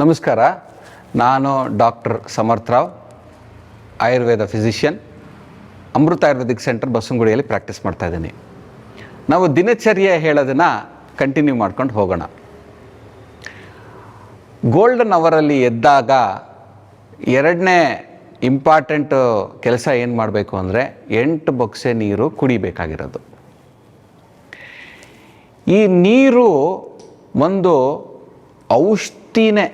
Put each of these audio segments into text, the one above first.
ನಮಸ್ಕಾರ. ನಾನು doctor Samarth Rao, Ayurveda physician, ಅಮೃತ Ayurvedic centre ಬಸವನಗುಡಿಯಲ್ಲಿ practice ಮಾಡ್ತಾ ಇದ್ದೀನಿ. ನಾವು ದಿನಚರ್ಯೆ ಹೇಳೋದನ್ನು ಕಂಟಿನ್ಯೂ ಮಾಡ್ಕೊಂಡು ಹೋಗೋಣ. ಗೋಲ್ಡನ್ ಅವರಲ್ಲಿ ಎದ್ದಾಗ ಎರಡನೇ ಇಂಪಾರ್ಟೆಂಟು ಕೆಲಸ ಏನು ಮಾಡಬೇಕು ಅಂದರೆ 8 ಬೊಕ್ಸೆ ನೀರು ಕುಡಿಬೇಕಾಗಿರೋದು. ಈ ನೀರು ಒಂದು ಔಷಧಿನೇ.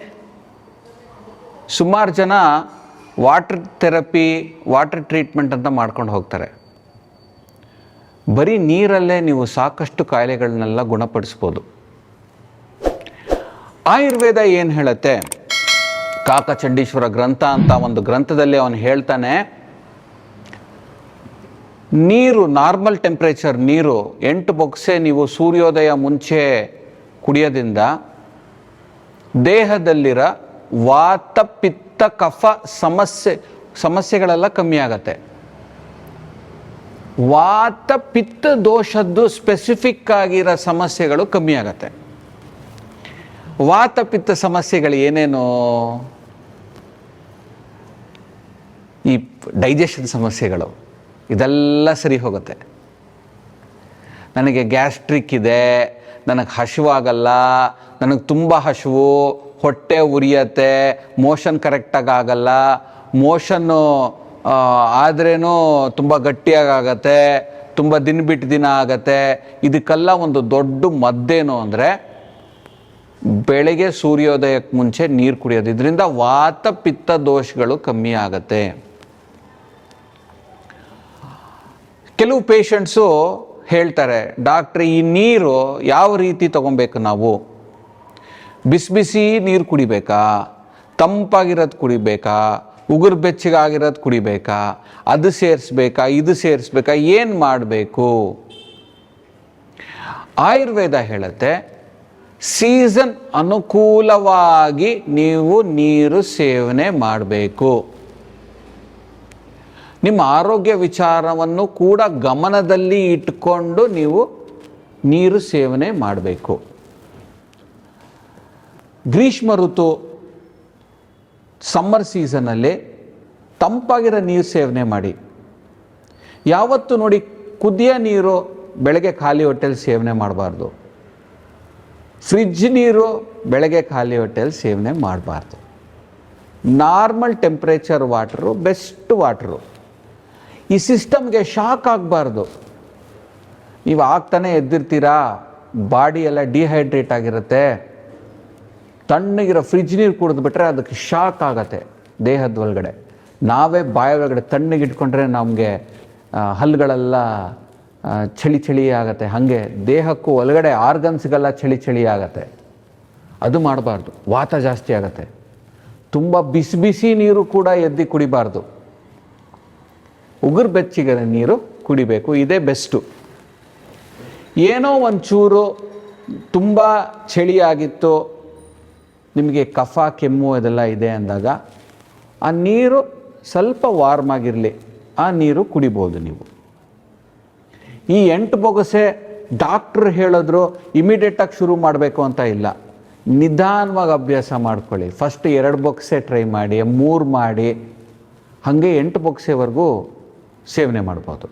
ಸುಮಾರು ಜನ ವಾಟರ್ ಥೆರಪಿ, ವಾಟರ್ ಟ್ರೀಟ್ಮೆಂಟ್ ಅಂತ ಮಾಡ್ಕೊಂಡು ಹೋಗ್ತಾರೆ. ಬರೀ ನೀರಲ್ಲೇ ನೀವು ಸಾಕಷ್ಟು ಕಾಯಿಲೆಗಳನ್ನೆಲ್ಲ ಗುಣಪಡಿಸ್ಬೋದು. ಆಯುರ್ವೇದ ಏನು ಹೇಳುತ್ತೆ, ಕಾಕಚಂಡೀಶ್ವರ ಗ್ರಂಥ ಅಂತ ಒಂದು ಗ್ರಂಥದಲ್ಲಿ ಅವನು ಹೇಳ್ತಾನೆ, ನೀರು ನಾರ್ಮಲ್ ಟೆಂಪ್ರೇಚರ್ ನೀರು 8 ಬೊಕ್ಸೆ ನೀವು ಸೂರ್ಯೋದಯ ಮುಂಚೆ ಕುಡಿಯೋದ್ರಿಂದ ದೇಹದಲ್ಲಿರೋ ವಾತ ಪಿತ್ತ ಕಫ ಸಮಸ್ಯೆಗಳೆಲ್ಲ ಕಮ್ಮಿ ಆಗತ್ತೆ. ವಾತ ಪಿತ್ತ ದೋಷದ್ದು ಸ್ಪೆಸಿಫಿಕ್ ಆಗಿರೋ ಸಮಸ್ಯೆಗಳು ಕಮ್ಮಿ ಆಗತ್ತೆ. ವಾತ ಪಿತ್ತ ಸಮಸ್ಯೆಗಳು ಏನೇನು? ಈ ಡೈಜೆಷನ್ ಸಮಸ್ಯೆಗಳು, ಇದೆಲ್ಲ ಸರಿ ಹೋಗುತ್ತೆ. ನನಗೆ ಗ್ಯಾಸ್ಟ್ರಿಕ್ ಇದೆ, ನನಗೆ ಹಸಿವಾಗಲ್ಲ, ನನಗೆ ತುಂಬ ಹಸಿವು, ಹೊಟ್ಟೆ ಉರಿಯತ್ತೆ, ಮೋಷನ್ ಕರೆಕ್ಟಾಗಿ ಆಗಲ್ಲ, ಮೋಷನ್ನು ಆದ್ರೇನೂ ತುಂಬ ಗಟ್ಟಿಯಾಗತ್ತೆ, ತುಂಬ ದಿನ ಬಿಟ್ಟು ದಿನ ಆಗತ್ತೆ. ಇದಕ್ಕೆಲ್ಲ ಒಂದು ದೊಡ್ಡ ಮದ್ದೇನು ಅಂದರೆ ಬೆಳಗ್ಗೆ ಸೂರ್ಯೋದಯಕ್ಕೆ ಮುಂಚೆ ನೀರು ಕುಡಿಯೋದು. ಇದರಿಂದ ವಾತ ಪಿತ್ತ ದೋಷಗಳು ಕಮ್ಮಿ ಆಗತ್ತೆ. ಕೆಲವು ಪೇಷಂಟ್ಸು ಹೇಳ್ತಾರೆ, ಡಾಕ್ಟ್ರೆ ಈ ನೀರು ಯಾವ ರೀತಿ ತೊಗೊಬೇಕು, ನಾವು ಬಿಸಿ ಬಿಸಿ ನೀರು ಕುಡಿಬೇಕಾ, ತಂಪಾಗಿರೋದು ಕುಡಿಬೇಕಾ, ಉಗುರು ಬೆಚ್ಚಗಾಗಿರೋದು ಕುಡಿಬೇಕಾ, ಅದು ಸೇರಿಸ್ಬೇಕಾ, ಇದು ಸೇರಿಸ್ಬೇಕಾ, ಏನು ಮಾಡಬೇಕು? ಆಯುರ್ವೇದ ಹೇಳುತ್ತೆ, ಸೀಸನ್ ಅನುಕೂಲವಾಗಿ ನೀವು ನೀರು ಸೇವನೆ ಮಾಡಬೇಕು. ನಿಮ್ಮ ಆರೋಗ್ಯ ವಿಚಾರವನ್ನು ಕೂಡ ಗಮನದಲ್ಲಿ ಇಟ್ಕೊಂಡು ನೀವು ನೀರು ಸೇವನೆ ಮಾಡಬೇಕು. ಗ್ರೀಷ್ಮ ಋತು ಸಮ್ಮರ್ ಸೀಸನಲ್ಲಿ ತಂಪಾಗಿರೋ ನೀರು ಸೇವನೆ ಮಾಡಿ. ಯಾವತ್ತು ನೋಡಿ ಕುದಿಯೋ ನೀರು ಬೆಳಗ್ಗೆ ಖಾಲಿ ಹೊಟ್ಟೆಯಲ್ಲಿ ಸೇವನೆ ಮಾಡಬಾರ್ದು. ಫ್ರಿಜ್ ನೀರು ಬೆಳಗ್ಗೆ ಖಾಲಿ ಹೊಟ್ಟೆಯಲ್ಲಿ ಸೇವನೆ ಮಾಡಬಾರ್ದು. Normal temperature water best water. ಈ ಸಿಸ್ಟಮ್ಗೆ ಶಾಕ್ ಆಗಬಾರ್ದು. ನೀವು ಆಗ್ತಾನೆ ಎದ್ದಿರ್ತೀರಾ, ಬಾಡಿ ಎಲ್ಲ ಡಿಹೈಡ್ರೇಟ್ ಆಗಿರುತ್ತೆ, ತಣ್ಣಗಿರೋ ಫ್ರಿಜ್ ನೀರು ಕುಡಿದ್ಬಿಟ್ರೆ ಅದಕ್ಕೆ ಶಾಕ್ ಆಗತ್ತೆ ದೇಹದ ಒಳಗಡೆ. ನಾವೇ ಬಾಯ ಒಳಗಡೆ ತಣ್ಣಗಿಟ್ಕೊಂಡ್ರೆ ನಮಗೆ ಹಲ್ಲುಗಳೆಲ್ಲ ಚಳಿ ಚಳಿ ಆಗತ್ತೆ, ಹಾಗೆ ದೇಹಕ್ಕೂ ಒಳಗಡೆ ಆರ್ಗನ್ಸ್ಗೆಲ್ಲ ಚಳಿ ಚಳಿ ಆಗತ್ತೆ. ಅದು ಮಾಡಬಾರ್ದು, ವಾತ ಜಾಸ್ತಿ ಆಗತ್ತೆ. ತುಂಬ ಬಿಸಿ ಬಿಸಿ ನೀರು ಕೂಡ ಎದ್ದು ಕುಡಿಬಾರ್ದು. ಉಗುರು ಬೆಚ್ಚಗಿರೋ ನೀರು ಕುಡಿಬೇಕು, ಇದೇ ಬೆಸ್ಟು. ಏನೋ ಒಂಚೂರು ತುಂಬ ಚಳಿಯಾಗಿತ್ತು, ನಿಮಗೆ ಕಫ ಕೆಮ್ಮು ಇದೆಲ್ಲ ಇದೆ ಅಂದಾಗ ಆ ನೀರು ಸ್ವಲ್ಪ ವಾರ್ಮ್ ಆಗಿರಲಿ, ಆ ನೀರು ಕುಡಿಬೋದು ನೀವು. ಈ 8 ಬೊಗಸೆ ಡಾಕ್ಟ್ರು ಹೇಳಿದ್ರು ಇಮಿಡಿಯೇಟಾಗಿ ಶುರು ಮಾಡಬೇಕು ಅಂತ ಇಲ್ಲ. ನಿಧಾನವಾಗಿ ಅಭ್ಯಾಸ ಮಾಡ್ಕೊಳ್ಳಿ. ಫಸ್ಟ್ 2 ಬೊಗಸೆ ಟ್ರೈ ಮಾಡಿ, 3 ಮಾಡಿ, ಹಾಗೆ 8 ಬೊಗಸೆವರೆಗೂ ಸೇವನೆ ಮಾಡ್ಬೋದು.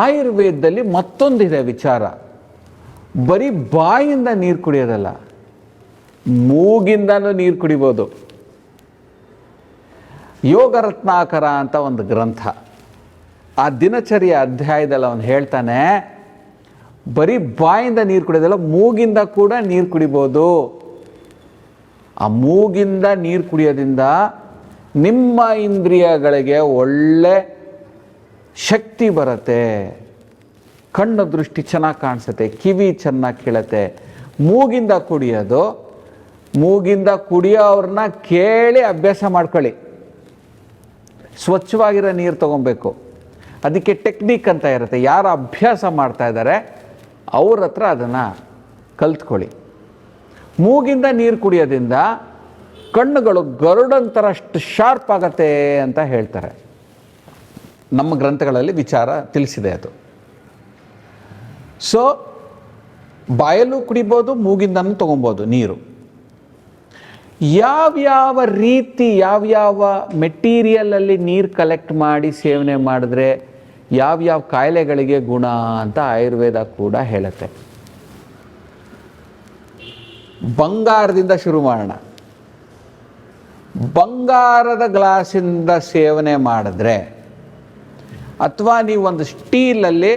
ಆಯುರ್ವೇದದಲ್ಲಿ ಮತ್ತೊಂದಿದೆ ವಿಚಾರ, ಬರೀ ಬಾಯಿಂದ ನೀರು ಕುಡಿಯೋದಲ್ಲ, ಮೂಗಿಂದನೂ ನೀರು ಕುಡಿಬೋದು. ಯೋಗ ರತ್ನಾಕರ ಅಂತ ಒಂದು ಗ್ರಂಥ, ಆ ದಿನಚರಿಯ ಅಧ್ಯಾಯದಲ್ಲಿ ಅವನು ಹೇಳ್ತಾನೆ, ಬರೀ ಬಾಯಿಂದ ನೀರು ಕುಡಿಯೋದಲ್ಲ, ಮೂಗಿಂದ ಕೂಡ ನೀರು ಕುಡಿಬೋದು. ಆ ಮೂಗಿಂದ ನೀರು ಕುಡಿಯೋದ್ರಿಂದ ನಿಮ್ಮ ಇಂದ್ರಿಯಗಳಿಗೆ ಒಳ್ಳೆ ಶಕ್ತಿ ಬರುತ್ತೆ, ಕಣ್ಣು ದೃಷ್ಟಿ ಚೆನ್ನಾಗಿ ಕಾಣಿಸುತ್ತೆ, ಕಿವಿ ಚೆನ್ನಾಗಿ ಕೇಳುತ್ತೆ. ಮೂಗಿಂದ ಕುಡಿಯೋದು, ಮೂಗಿಂದ ಕುಡಿಯೋವ್ರನ್ನ ಕೇಳಿ ಅಭ್ಯಾಸ ಮಾಡ್ಕೊಳ್ಳಿ. ಸ್ವಚ್ಛವಾಗಿರೋ ನೀರು ತೊಗೊಬೇಕು. ಅದಕ್ಕೆ ಟೆಕ್ನಿಕ್ ಅಂತ ಇರುತ್ತೆ, ಯಾರು ಅಭ್ಯಾಸ ಮಾಡ್ತಾ ಇದ್ದಾರೆ ಅವ್ರ ಹತ್ರ ಅದನ್ನು ಕಲ್ತ್ಕೊಳ್ಳಿ. ಮೂಗಿಂದ ನೀರು ಕುಡಿಯೋದ್ರಿಂದ ಕಣ್ಣುಗಳು ಗರುಡಂತರಷ್ಟು ಶಾರ್ಪ್ ಆಗತ್ತೆ ಅಂತ ಹೇಳ್ತಾರೆ. ನಮ್ಮ ಗ್ರಂಥಗಳಲ್ಲಿ ವಿಚಾರ ತಿಳಿಸಿದೆ ಅದು. ಸೊ ಬಾಯಲ್ಲೂ ಕುಡಿಬೋದು, ಮೂಗಿಂದನೂ ತೊಗೊಬೋದು ನೀರು. ಯಾವ್ಯಾವ ರೀತಿ ಯಾವ್ಯಾವ ಮೆಟೀರಿಯಲಲ್ಲಿ ನೀರು ಕಲೆಕ್ಟ್ ಮಾಡಿ ಸೇವನೆ ಮಾಡಿದ್ರೆ ಯಾವ್ಯಾವ ಕಾಯಿಲೆಗಳಿಗೆ ಗುಣ ಅಂತ ಆಯುರ್ವೇದ ಕೂಡ ಹೇಳುತ್ತೆ. ಬಂಗಾರದಿಂದ ಶುರು ಮಾಡೋಣ. ಬಂಗಾರದ ಗ್ಲಾಸಿಂದ ಸೇವನೆ ಮಾಡಿದ್ರೆ, ಅಥವಾ ನೀವು ಒಂದು ಸ್ಟೀಲಲ್ಲಿ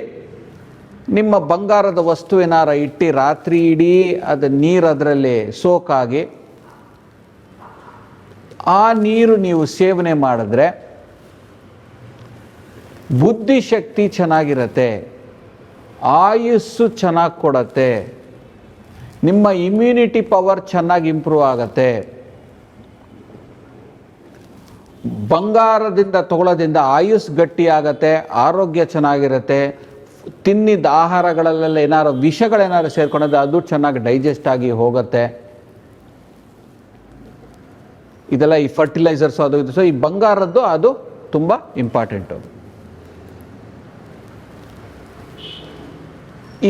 ನಿಮ್ಮ ಬಂಗಾರದ ವಸ್ತು ಏನಾರ ಇಟ್ಟು ರಾತ್ರಿ ಇಡೀ ಅದು ನೀರು ಅದರಲ್ಲಿ ಸೋಕಾಗಿ ಆ ನೀರು ನೀವು ಸೇವನೆ ಮಾಡಿದ್ರೆ ಬುದ್ಧಿಶಕ್ತಿ ಚೆನ್ನಾಗಿರತ್ತೆ, ಆಯುಸ್ಸು ಚೆನ್ನಾಗಿ ಕೊಡತ್ತೆ, ನಿಮ್ಮ ಇಮ್ಯುನಿಟಿ ಪವರ್ ಚೆನ್ನಾಗಿ ಇಂಪ್ರೂವ್ ಆಗತ್ತೆ. ಬಂಗಾರದಿಂದ ತಗೊಳ್ಳೋದ್ರಿಂದ ಆಯುಸ್ ಗಟ್ಟಿ ಆಗತ್ತೆ, ಆರೋಗ್ಯ ಚೆನ್ನಾಗಿರುತ್ತೆ. ತಿನ್ನಿದ ಆಹಾರಗಳಲ್ಲೆಲ್ಲ ಏನಾರು ವಿಷಗಳೇನಾರು ಸೇರ್ಕೊಂಡ್ರೆ ಅದು ಚೆನ್ನಾಗಿ ಡೈಜೆಸ್ಟ್ ಆಗಿ ಹೋಗುತ್ತೆ. ಇದೆಲ್ಲ ಈ ಫರ್ಟಿಲೈಸರ್ಸ್ ಅದು ಇದು. ಸೊ ಈ ಬಂಗಾರದ್ದು ಅದು ತುಂಬ ಇಂಪಾರ್ಟೆಂಟು.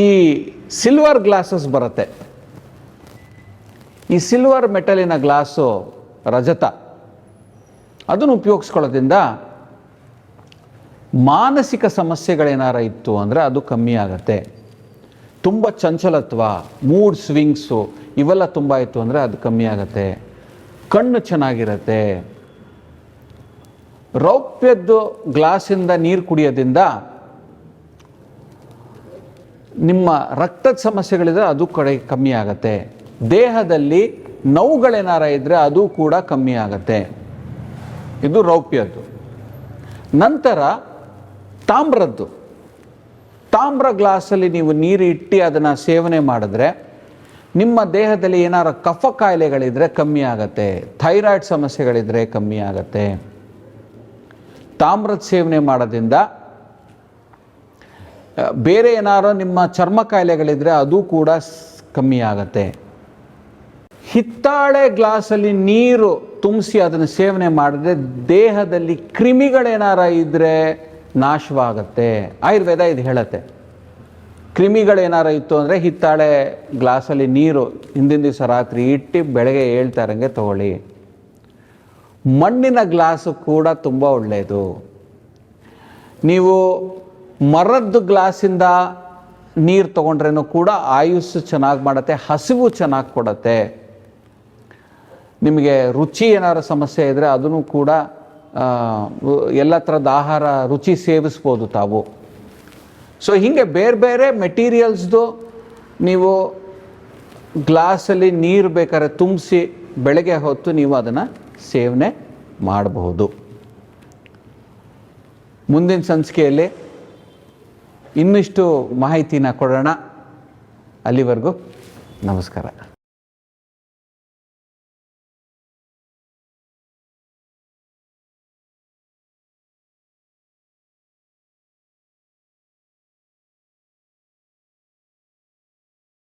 ಈ ಸಿಲ್ವರ್ ಗ್ಲಾಸಸ್ ಬರುತ್ತೆ. ಈ ಸಿಲ್ವರ್ ಮೆಟಲಿನ ಗ್ಲಾಸು ರಜತ, ಅದನ್ನು ಉಪಯೋಗಿಸ್ಕೊಳ್ಳೋದ್ರಿಂದ ಮಾನಸಿಕ ಸಮಸ್ಯೆಗಳೇನಾರ ಇತ್ತು ಅಂದರೆ ಅದು ಕಮ್ಮಿ ಆಗತ್ತೆ. ತುಂಬ ಚಂಚಲತ್ವ, ಮೂಡ್ ಸ್ವಿಂಗ್ಸು ಇವೆಲ್ಲ ತುಂಬ ಇತ್ತು ಅಂದರೆ ಅದು ಕಮ್ಮಿ ಆಗತ್ತೆ. ಕಣ್ಣು ಚೆನ್ನಾಗಿರತ್ತೆ. ರೌಪ್ಯದ್ದು ಗ್ಲಾಸಿಂದ ನೀರು ಕುಡಿಯೋದ್ರಿಂದ ನಿಮ್ಮ ರಕ್ತದ ಸಮಸ್ಯೆಗಳಿದ್ರೆ ಅದು ಕಮ್ಮಿ ಆಗತ್ತೆ. ದೇಹದಲ್ಲಿ ನೋವುಗಳೇನಾರ ಇದ್ದರೆ ಅದು ಕೂಡ ಕಮ್ಮಿ ಆಗತ್ತೆ. ಇದು ರೌಪ್ಯದ್ದು. ನಂತರ ತಾಮ್ರದ್ದು. ತಾಮ್ರ ಗ್ಲಾಸಲ್ಲಿ ನೀವು ನೀರು ಇಟ್ಟು ಅದನ್ನು ಸೇವನೆ ಮಾಡಿದ್ರೆ ನಿಮ್ಮ ದೇಹದಲ್ಲಿ ಏನಾರ ಕಫ ಕಾಯಿಲೆಗಳಿದ್ರೆ ಕಮ್ಮಿ ಆಗತ್ತೆ, ಥೈರಾಯ್ಡ್ ಸಮಸ್ಯೆಗಳಿದ್ರೆ ಕಮ್ಮಿ ಆಗತ್ತೆ. ತಾಮ್ರದ ಸೇವನೆ ಮಾಡೋದ್ರಿಂದ ಬೇರೆ ಏನಾರೋ ನಿಮ್ಮ ಚರ್ಮ ಕಾಯಿಲೆಗಳಿದ್ರೆ ಅದು ಕೂಡ ಕಮ್ಮಿ ಆಗತ್ತೆ. ಹಿತ್ತಾಳೆ ಗ್ಲಾಸಲ್ಲಿ ನೀರು ತುಂಬಿಸಿ ಅದನ್ನು ಸೇವನೆ ಮಾಡಿದ್ರೆ ದೇಹದಲ್ಲಿ ಕ್ರಿಮಿಗಳೇನಾರ ಇದ್ದರೆ ನಾಶವಾಗತ್ತೆ. ಆಯುರ್ವೇದ ಇದು ಹೇಳುತ್ತೆ. ಕ್ರಿಮಿಗಳೇನಾರ ಇತ್ತು ಅಂದರೆ ಹಿತ್ತಾಳೆ ಗ್ಲಾಸಲ್ಲಿ ನೀರು ಹಿಂದಿನ ದಿವಸ ರಾತ್ರಿ ಇಟ್ಟು ಬೆಳಗ್ಗೆ ಹೇಳ್ತಾರಂಗೆ ತಗೊಳ್ಳಿ. ಮಣ್ಣಿನ ಗ್ಲಾಸು ಕೂಡ ತುಂಬ ಒಳ್ಳೆಯದು. ನೀವು ಮರದ್ದು ಗ್ಲಾಸಿಂದ ನೀರು ತೊಗೊಂಡ್ರೂ ಕೂಡ ಆಯುಸ್ಸು ಚೆನ್ನಾಗಿ ಮಾಡುತ್ತೆ, ಹಸಿವು ಚೆನ್ನಾಗಿ ಕೊಡುತ್ತೆ. ನಿಮಗೆ ರುಚಿ ಏನಾರ ಸಮಸ್ಯೆ ಇದ್ದರೆ ಅದನ್ನು ಕೂಡ ಎಲ್ಲ ಥರದ ಆಹಾರ ರುಚಿ ಸೇವಿಸ್ಬೋದು ತಾವು. ಸೊ ಹೀಗೆ ಬೇರೆ ಬೇರೆ ಮೆಟೀರಿಯಲ್ಸ್ದು ನೀವು ಗ್ಲಾಸಲ್ಲಿ ನೀರು ಬೇಕಾದ್ರೆ ತುಂಬಿಸಿ ಬೆಳಗ್ಗೆ ಹೊತ್ತು ನೀವು ಅದನ್ನು ಸೇವನೆ ಮಾಡಬಹುದು. ಮುಂದಿನ ಸಂಚಿಕೆಯಲ್ಲಿ ಇನ್ನಿಷ್ಟು ಮಾಹಿತಿನ ಕೊಡೋಣ. ಅಲ್ಲಿವರೆಗೂ ನಮಸ್ಕಾರ.